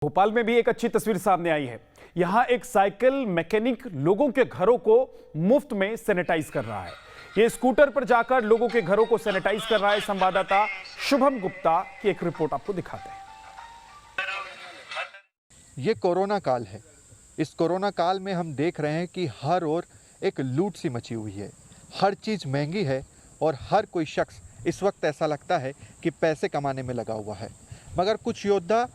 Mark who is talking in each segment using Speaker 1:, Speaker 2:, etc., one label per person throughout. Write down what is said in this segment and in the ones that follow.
Speaker 1: भोपाल में भी एक अच्छी तस्वीर सामने आई है। यहां एक साइकिल मैकेनिक लोगों के घरों को मुफ्त में सैनिटाइज कर रहा है। ये स्कूटर पर जाकर लोगों के घरों को सैनिटाइज कर रहा है। संवाददाता शुभम गुप्ता की एक रिपोर्ट आपको दिखाते हैं।
Speaker 2: ये कोरोना काल है। इस कोरोना काल में हम देख रहे हैं कि हर ओर एक लूट सी मची हुई है। हर चीज़ महंगी है और हर कोई शख्स इस वक्त ऐसा लगता है कि पैसे कमाने में लगा हुआ है। मगर कुछ योद्धा,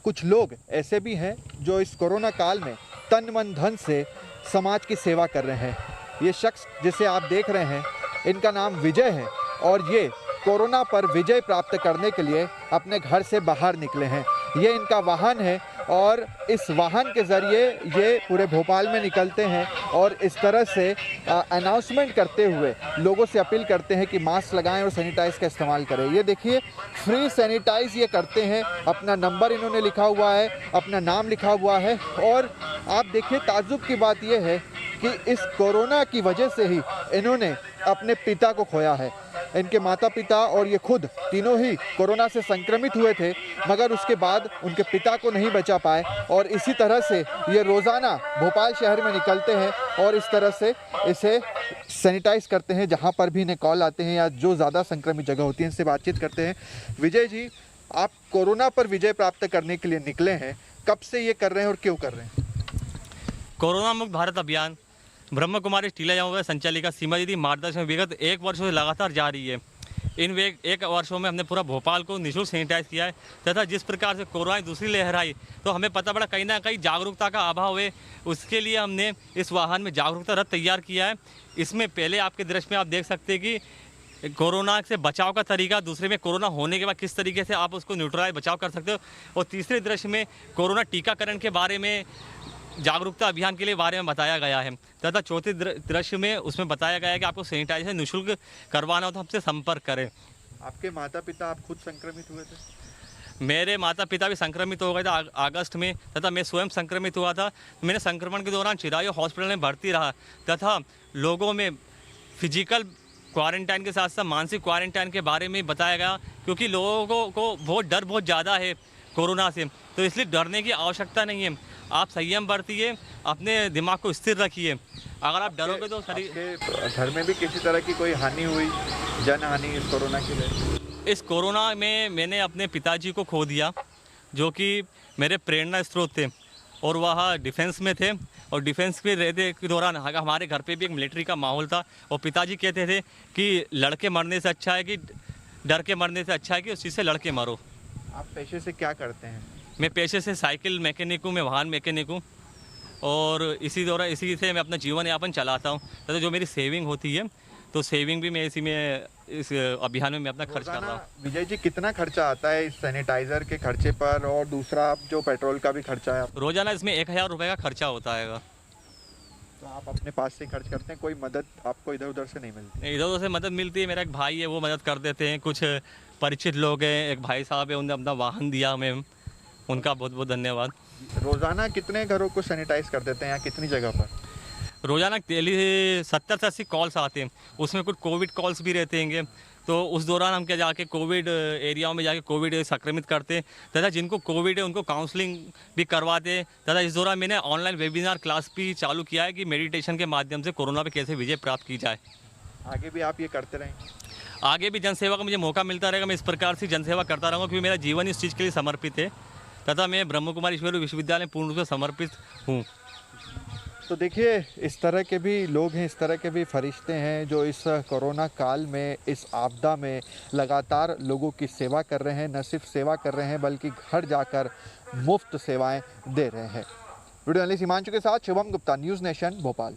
Speaker 2: कुछ लोग ऐसे भी हैं जो इस कोरोना काल में तन मन धन से समाज की सेवा कर रहे हैं। ये शख्स जिसे आप देख रहे हैं, इनका नाम विजय है और ये कोरोना पर विजय प्राप्त करने के लिए अपने घर से बाहर निकले हैं। ये इनका वाहन है और इस वाहन के ज़रिए ये पूरे भोपाल में निकलते हैं और इस तरह से अनाउंसमेंट करते हुए लोगों से अपील करते हैं कि मास्क लगाएं और सैनिटाइज का इस्तेमाल करें। ये देखिए, फ्री सैनिटाइज ये करते हैं। अपना नंबर इन्होंने लिखा हुआ है, अपना नाम लिखा हुआ है और आप देखिए, ताज्जुब की बात यह है कि इस कोरोना की वजह से ही इन्होंने अपने पिता को खोया है। इनके माता पिता और ये खुद तीनों ही कोरोना से संक्रमित हुए थे, मगर उसके बाद उनके पिता को नहीं बचा पाए और इसी तरह से ये रोज़ाना भोपाल शहर में निकलते हैं और इस तरह से इसे सैनिटाइज करते हैं। जहाँ पर भी इन्हें कॉल आते हैं या जो ज़्यादा संक्रमित जगह होती है, इनसे बातचीत करते हैं। विजय जी, आप कोरोना पर विजय प्राप्त करने के लिए निकले हैं, कब से ये कर रहे हैं और क्यों कर रहे हैं?
Speaker 3: कोरोना मुक्त भारत अभियान ब्रह्म कुमारी टीला संचालिका सीमा दीदी मार्गदर्शन विगत 1 वर्षों से लगातार जारी है। इन 1 वर्षों में हमने पूरा भोपाल को निःशुल्क सैनिटाइज किया है तथा जिस प्रकार से कोरोना की दूसरी लहर आई तो हमें पता पड़ा कहीं ना कहीं जागरूकता का अभाव है। उसके लिए हमने इस वाहन में जागरूकता रथ तैयार किया है। इसमें पहले आपके दृश्य में आप देख सकते हैं कि कोरोना से बचाव का तरीका, दूसरे में कोरोना होने के बाद किस तरीके से आप उसको न्यूट्रलाइज बचाव कर सकते हो और तीसरे दृश्य में कोरोना टीकाकरण के बारे में जागरूकता अभियान के लिए बारे में बताया गया है तथा चौथे दृश्य में उसमें बताया गया है कि आपको सैनिटाइजर निःशुल्क करवाना हो तो हमसे संपर्क करें।
Speaker 2: आपके माता पिता, आप खुद संक्रमित हुए थे?
Speaker 3: मेरे माता पिता भी संक्रमित हो गए थे अगस्त में तथा मैं स्वयं संक्रमित हुआ था। मैंने संक्रमण के दौरान चिरायु हॉस्पिटल में भर्ती रहा तथा लोगों में फिजिकल क्वारंटाइन के साथ साथ मानसिक क्वारंटाइन के बारे में बताया गया, क्योंकि लोगों को बहुत ज़्यादा है कोरोना से, तो इसलिए डरने की आवश्यकता नहीं है। आप संयम बरतिए, अपने दिमाग को स्थिर रखिए। अगर आप डरोगे तो शरीर।
Speaker 2: घर में भी किसी तरह की कोई हानि हुई, जन हानि इस कोरोना की वजह?
Speaker 3: इस कोरोना में मैंने अपने पिताजी को खो दिया, जो कि मेरे प्रेरणा स्रोत थे और वह डिफेंस में थे और डिफेंस में रहते के दौरान हमारे घर पे भी एक मिलिट्री का माहौल था और पिताजी कहते थे कि लड़के मरने से अच्छा है कि डर के मरने से अच्छा है कि उस चीज़ से लड़के मरो।
Speaker 2: आप पेशे से क्या करते हैं?
Speaker 3: मैं पेशे से साइकिल मैकेनिक हूँ, मैं वाहन मैकेनिक हूँ और इसी से मैं अपना जीवन यापन चलाता हूँ तथा जो मेरी सेविंग होती है तो सेविंग भी मैं इस अभियान में मैं अपना खर्च कर रहा हूँ।
Speaker 2: विजय जी, कितना खर्चा आता है इस सैनिटाइजर के खर्चे पर और दूसरा जो पेट्रोल का भी खर्चा है?
Speaker 3: रोजाना इसमें 1000 रुपये का खर्चा होता है।
Speaker 2: तो आप अपने पास से खर्च करते हैं, कोई मदद आपको इधर उधर से नहीं मिलती?
Speaker 3: इधर उधर से मदद मिलती है। मेरा एक भाई है, वो मदद कर देते हैं। कुछ परिचित लोग हैं, एक भाई साहब है, उन्होंने अपना वाहन दिया हमें, उनका बहुत बहुत धन्यवाद।
Speaker 2: रोज़ाना कितने घरों को सैनिटाइज कर देते हैं या कितनी जगह पर?
Speaker 3: रोज़ाना 70 से 80 कॉल्स आते हैं, उसमें कुछ कोविड कॉल्स भी रहते हैं, तो उस दौरान हम क्या जाके कोविड एरियाओं में जाके कोविड संक्रमित करते हैं तथा जिनको कोविड है उनको काउंसलिंग भी करवाते हैं तथा इस दौरान मैंने ऑनलाइन वेबिनार क्लास भी चालू किया है कि मेडिटेशन के माध्यम से कोरोना पे कैसे विजय प्राप्त की जाए।
Speaker 2: आगे भी आप ये करते रहेंगे?
Speaker 3: आगे भी जनसेवा का मुझे मौका मिलता रहेगा, मैं इस प्रकार से जनसेवा करता रहूँगा क्योंकि मेरा जीवन इस चीज़ के लिए समर्पित है तथा मैं ब्रह्म कुमारी ईश्वरीय विश्वविद्यालय पूर्ण रूप से समर्पित हूँ।
Speaker 2: तो देखिए, इस तरह के भी लोग हैं, इस तरह के भी फरिश्ते हैं जो इस कोरोना काल में, इस आपदा में लगातार लोगों की सेवा कर रहे हैं। न सिर्फ सेवा कर रहे हैं बल्कि घर जाकर मुफ्त सेवाएं दे रहे हैं। वीडियो जर्नलिस्ट हिमांशु के साथ शुभम गुप्ता, न्यूज़ नेशन, भोपाल।